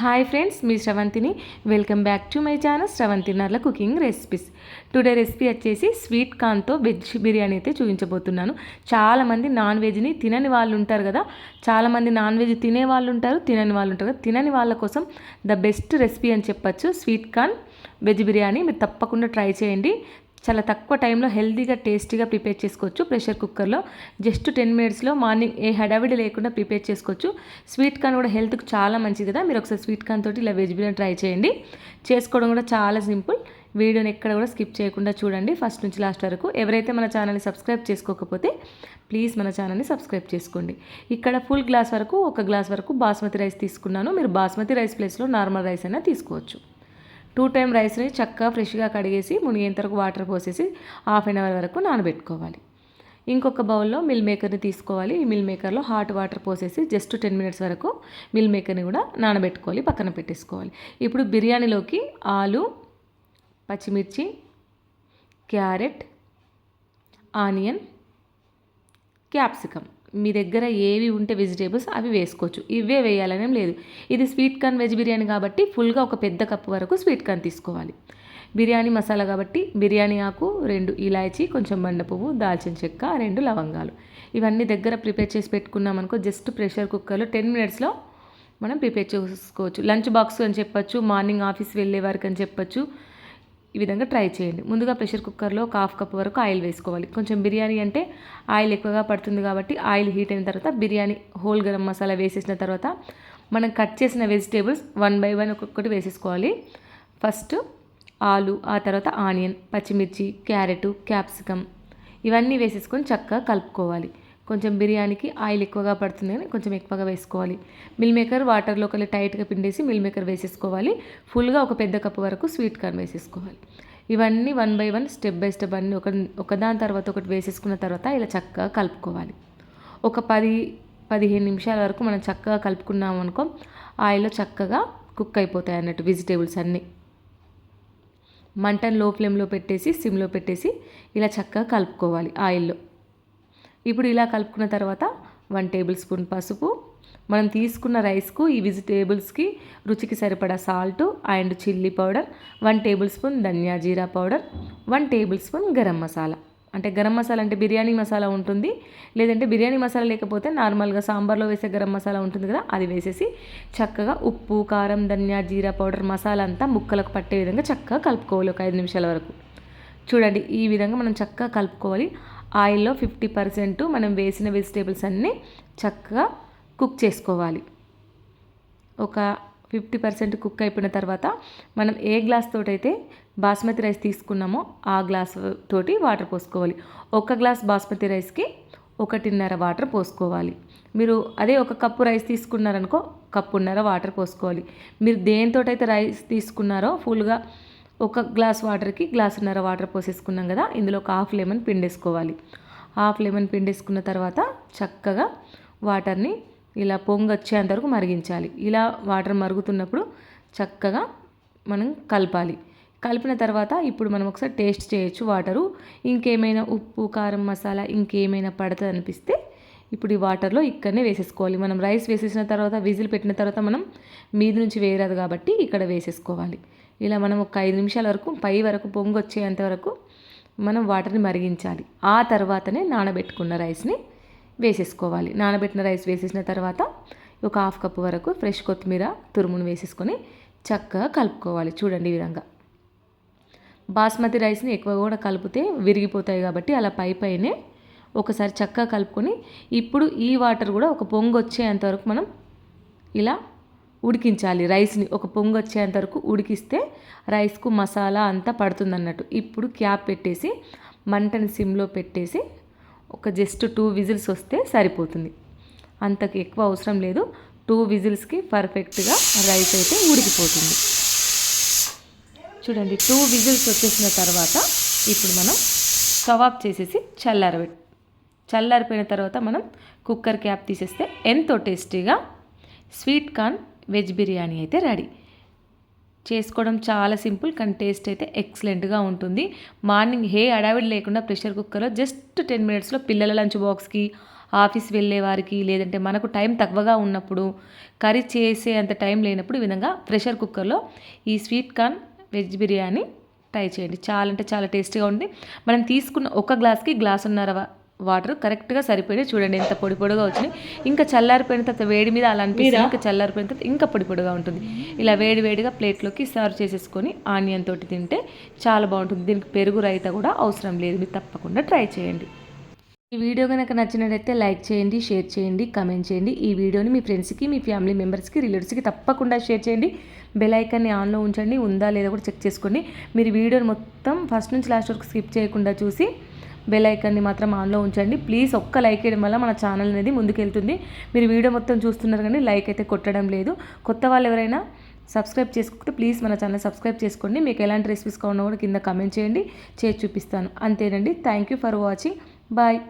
Hi friends, మీ శ్రవంతిని. Welcome back to my channel Sravanthi Narla cooking recipes. Today recipe వచ్చేసి sweet కార్న్తో వెజ్ బిర్యానీ అయితే చూపించబోతున్నాను. చాలామంది నాన్ వెజ్ని తినని వాళ్ళు ఉంటారు కదా, చాలామంది నాన్ వెజ్ తినే వాళ్ళు ఉంటారు, తినని వాళ్ళు ఉంటారు కదా. తినని వాళ్ళ కోసం ద బెస్ట్ రెసిపీ అని చెప్పచ్చు స్వీట్ కార్న్ వెజ్ బిర్యానీ. మీరు తప్పకుండా ట్రై చేయండి. చాలా తక్కువ టైంలో హెల్తీగా టేస్టీగా ప్రిపేర్ చేసుకోవచ్చు. ప్రెషర్ కుక్కర్లో జస్ట్ 10 మినిట్స్లో మార్నింగ్ ఏ హడావిడి లేకుండా ప్రిపేర్ చేసుకోవచ్చు. స్వీట్ కార్న్ కూడా హెల్త్కి చాలా మంచిది కదా. మీరు ఒకసారి స్వీట్ కార్న్ తోటి ఇలా వెజ్ బిర్యానీ ట్రై చేయండి. చేసుకోవడం కూడా చాలా సింపుల్. వీడియోని ఎక్కడ కూడా స్కిప్ చేయకుండా చూడండి ఫస్ట్ నుంచి లాస్ట్ వరకు. ఎవరైతే మన ఛానల్ని సబ్స్క్రైబ్ చేసుకోకపోతే ప్లీజ్ మన ఛానల్ని సబ్స్క్రైబ్ చేసుకోండి. ఇక్కడ ఫుల్ గ్లాస్ వరకు, 1 గ్లాస్ వరకు బాస్మతి రైస్ తీసుకున్నాను. మీరు బాస్మతి రైస్ ప్లేస్లో నార్మల్ రైస్ అయినా తీసుకోవచ్చు. 2 టైమ్ రైస్ని చక్కగా ఫ్రెష్గా కడిగేసి మునిగేంత వరకు వాటర్ పోసేసి హాఫ్ అన్ అవర్ వరకు నానబెట్టుకోవాలి. ఇంకొక బౌల్లో మిల్ మేకర్ని తీసుకోవాలి. ఈ మిల్ మేకర్లో హాట్ వాటర్ పోసేసి జస్ట్ 10 మినిట్స్ వరకు మిల్ మేకర్ని కూడా నానబెట్టుకోవాలి, పక్కన పెట్టేసుకోవాలి. ఇప్పుడు బిర్యానీలోకి ఆలు, పచ్చిమిర్చి, క్యారెట్, ఆనియన్, క్యాప్సికమ్, మీ దగ్గర ఏవి ఉంటే వెజిటేబుల్స్ అవి వేసుకోవచ్చు. ఇవే వేయాలనేం లేదు. ఇది స్వీట్ కార్న్ వెజ్ బిర్యానీ కాబట్టి ఫుల్గా ఒక పెద్ద కప్పు వరకు స్వీట్ కార్న్ తీసుకోవాలి. బిర్యానీ మసాలా కాబట్టి బిర్యానీ ఆకు, 2 ఇలాచీ, కొంచెం బండ పువ్వు, దాల్చిన చెక్క, 2 లవంగాలు, ఇవన్నీ దగ్గర ప్రిపేర్ చేసి పెట్టుకున్నాం అనుకో. జస్ట్ ప్రెషర్ కుక్కర్లో 10 మినిట్స్లో మనం ప్రిపేర్ చేసుకోవచ్చు. లంచ్ బాక్స్ అని చెప్పచ్చు, మార్నింగ్ ఆఫీస్ వెళ్ళే వరకు అని చెప్పచ్చు. ఈ విధంగా ట్రై చేయండి. ముందుగా ప్రెషర్ కుక్కర్లో 1/2 కప్ వరకు ఆయిల్ వేసుకోవాలి. కొంచెం బిర్యానీ అంటే ఆయిల్ ఎక్కువగా పడుతుంది కాబట్టి ఆయిల్ హీట్ అయిన తర్వాత బిర్యానీ హోల్ గరం మసాలా వేసేసిన తర్వాత మనం కట్ చేసిన వెజిటేబుల్స్ 1 బై 1 ఒక్కొక్కటి వేసేసుకోవాలి. ఫస్ట్ ఆలు, ఆ తర్వాత ఆనియన్, పచ్చిమిర్చి, క్యారెట్, క్యాప్సికమ్, ఇవన్నీ వేసేసుకొని చక్కగా కలుపుకోవాలి. కొంచెం బిర్యానీకి ఆయిల్ ఎక్కువగా పడుతుంది కానీ కొంచెం ఎక్కువగా వేసుకోవాలి. మిల్ మేకర్ వాటర్లో కలిసి టైట్గా పిండేసి మిల్ మేకర్ వేసేసుకోవాలి. ఫుల్గా ఒక పెద్ద కప్పు వరకు స్వీట్ కార్న్ వేసేసుకోవాలి. ఇవన్నీ 1 బై 1 స్టెప్ బై స్టెప్ అన్నీ ఒకదాని తర్వాత ఒకటి వేసేసుకున్న తర్వాత ఇలా చక్కగా కలుపుకోవాలి. ఒక 10-15 నిమిషాల వరకు మనం చక్కగా కలుపుకున్నాము అనుకో, ఆయిల్లో చక్కగా కుక్ అయిపోతాయి అన్నట్టు వెజిటేబుల్స్ అన్నీ. మంటను లో ఫ్లేమ్లో పెట్టేసి సిమ్లో పెట్టేసి ఇలా చక్కగా కలుపుకోవాలి ఆయిల్లో. ఇప్పుడు ఇలా కలుపుకున్న తర్వాత 1 టేబుల్ స్పూన్ పసుపు, మనం తీసుకున్న రైస్కు ఈ వెజిటేబుల్స్కి రుచికి సరిపడా salt and chilli powder, 1 tablespoon ధనియా జీరా powder, 1 tablespoon garam masala. అంటే గరం మసాలా అంటే బిర్యానీ మసాలా ఉంటుంది, లేదంటే బిర్యానీ మసాలా లేకపోతే నార్మల్గా సాంబార్లో వేసే గరం మసాలా ఉంటుంది కదా, అది వేసేసి చక్కగా ఉప్పు, కారం, ధనియా జీరా పౌడర్, మసాలా అంతా ముక్కలకు పట్టే విధంగా చక్కగా కలుపుకోవాలి ఒక 5 నిమిషాల వరకు. చూడండి, ఈ విధంగా మనం చక్కగా కలుపుకోవాలి. ఆయిల్లో 50% మనం వేసిన వెజిటేబుల్స్ అన్నీ చక్కగా కుక్ చేసుకోవాలి. ఒక 50% కుక్ అయిపోయిన తర్వాత మనం ఏ గ్లాస్ తోటైతే బాస్మతి రైస్ తీసుకున్నామో ఆ గ్లాస్ తోటి వాటర్ పోసుకోవాలి. 1 గ్లాస్ బాస్మతి రైస్కి 1.5 వాటర్ పోసుకోవాలి. మీరు అదే 1 కప్పు రైస్ తీసుకున్నారనుకో, 1.5 కప్పు వాటర్ పోసుకోవాలి. మీరు దేనితోటైతే రైస్ తీసుకున్నారో ఫుల్గా 1 గ్లాస్ వాటర్కి 1.5 గ్లాస్ వాటర్ పోసేసుకున్నాం కదా, ఇందులో ఒక హాఫ్ లెమన్ పిండేసుకోవాలి. హాఫ్ లెమన్ పిండేసుకున్న తర్వాత చక్కగా వాటర్ని ఇలా పొంగొచ్చేంత వరకు మరిగించాలి. ఇలా వాటర్ మరుగుతున్నప్పుడు చక్కగా మనం కలపాలి. కలిపిన తర్వాత ఇప్పుడు మనం ఒకసారి టేస్ట్ చేయొచ్చు వాటరు. ఇంకేమైనా ఉప్పు, కారం, మసాలా ఇంకేమైనా పడుతుంది అనిపిస్తే ఇప్పుడు ఈ వాటర్లో ఇక్కడనే వేసేసుకోవాలి. మనం రైస్ వేసేసిన తర్వాత విజిల్ పెట్టిన తర్వాత మనం మీది నుంచి వేయరాదు కాబట్టి ఇక్కడ వేసేసుకోవాలి. ఇలా మనం ఒక 5 నిమిషాల వరకు పై వరకు పొంగు వచ్చేంత వరకు మనం వాటర్ని మరిగించాలి. ఆ తర్వాతనే నానబెట్టుకున్న రైస్ని వేసేసుకోవాలి. నానబెట్టిన రైస్ వేసేసిన తర్వాత ఒక 1/2 కప్పు వరకు ఫ్రెష్ కొత్తిమీర తురుమును వేసేసుకొని చక్కగా కలుపుకోవాలి. చూడండి, ఈ విధంగా. బాస్మతి రైస్ని ఎక్కువ కూడా కలిపితే విరిగిపోతాయి కాబట్టి అలా పైనే ఒకసారి చక్కగా కలుపుకొని ఇప్పుడు ఈ వాటర్ కూడా ఒక పొంగు వచ్చేంత వరకు మనం ఇలా ఉడికించాలి. రైస్ని ఒక పొంగు వచ్చేంత వరకు ఉడికిస్తే రైస్కు మసాలా అంతా పడుతుందన్నట్టు. ఇప్పుడు క్యాప్ పెట్టేసి మంటని సిమ్లో పెట్టేసి ఒక జస్ట్ 2 విజిల్స్ వస్తే సరిపోతుంది. అంతకు ఎక్కువ అవసరం లేదు. 2 విజిల్స్కి పర్ఫెక్ట్గా రైస్ అయితే ఉడికిపోతుంది. చూడండి, 2 విజిల్స్ వచ్చేసిన తర్వాత ఇప్పుడు మనం స్టవ్ ఆఫ్ చేసేసి చల్లారిపోయిన తర్వాత మనం కుక్కర్ క్యాప్ తీసేస్తే ఎంతో టేస్టీగా స్వీట్ కార్న్ వెజ్ బిర్యానీ అయితే రెడీ. చేసుకోవడం చాలా సింపుల్ కానీ టేస్ట్ అయితే ఎక్సలెంట్గా ఉంటుంది. మార్నింగ్ హడావిడి లేకుండా ప్రెషర్ కుక్కర్లో జస్ట్ 10 మినిట్స్లో పిల్లల లంచ్ బాక్స్కి, ఆఫీస్ వెళ్ళే వారికి లేదంటే మనకు టైం తక్కువగా ఉన్నప్పుడు కర్రీ చేసే అంత టైం లేనప్పుడు ఈ విధంగా ప్రెషర్ కుక్కర్లో ఈ sweet corn veg biryani try చేయండి. చాలా అంటే చాలా టేస్టీగా ఉంది. మనం తీసుకున్న ఒక గ్లాస్కి గ్లాసున్నర వాటర్ కరెక్ట్గా సరిపోయి చూడండి ఎంత పొడి పొడిగా వచ్చినాయి. ఇంకా చల్లారిపోయిన తర్వాత వేడి మీద అలా అనిపిస్తుంది, ఇంకా చల్లారిపోయిన తర్వాత ఇంకా పొడి పొడిగా ఉంటుంది. ఇలా వేడి వేడిగా ప్లేట్లోకి సర్వ్ చేసేసుకొని ఆనియన్ తోటి తింటే చాలా బాగుంటుంది. దీనికి పెరుగు రైతా కూడా అవసరం లేదు. మీరు తప్పకుండా ట్రై చేయండి. ఈ వీడియో కనుక నచ్చినట్లయితే లైక్ చేయండి, షేర్ చేయండి, కమెంట్ చేయండి. ఈ వీడియోని మీ ఫ్రెండ్స్కి, మీ ఫ్యామిలీ మెంబర్స్కి, రిలేటివ్స్కి తప్పకుండా షేర్ చేయండి. బెల్ ఐకాన్ని ఆన్లో ఉంచండి, ఉందా లేదా కూడా చెక్ చేసుకోండి. మీరు వీడియోని మొత్తం ఫస్ట్ నుంచి లాస్ట్ వరకు స్కిప్ చేయకుండా చూసి బెల్ ఐకాన్ని మాత్రం ఆన్లో ఉంచండి. ప్లీజ్ ఒక్క లైక్ వేయడం వల్ల మన ఛానల్ అనేది ముందుకెళ్తుంది. మీరు వీడియో మొత్తం చూస్తున్నారు కానీ లైక్ అయితే కొట్టడం లేదు. కొత్త వాళ్ళు ఎవరైనా సబ్స్క్రైబ్ చేసుకోకపోతే ప్లీజ్ మన ఛానల్ సబ్స్క్రైబ్ చేసుకోండి. మీకు ఎలాంటి రెసిపీస్ కావాలో కూడా కింద కామెంట్ చేయండి, చేసి చూపిస్తాను. అంతేనండి. Thank you for watching. Bye.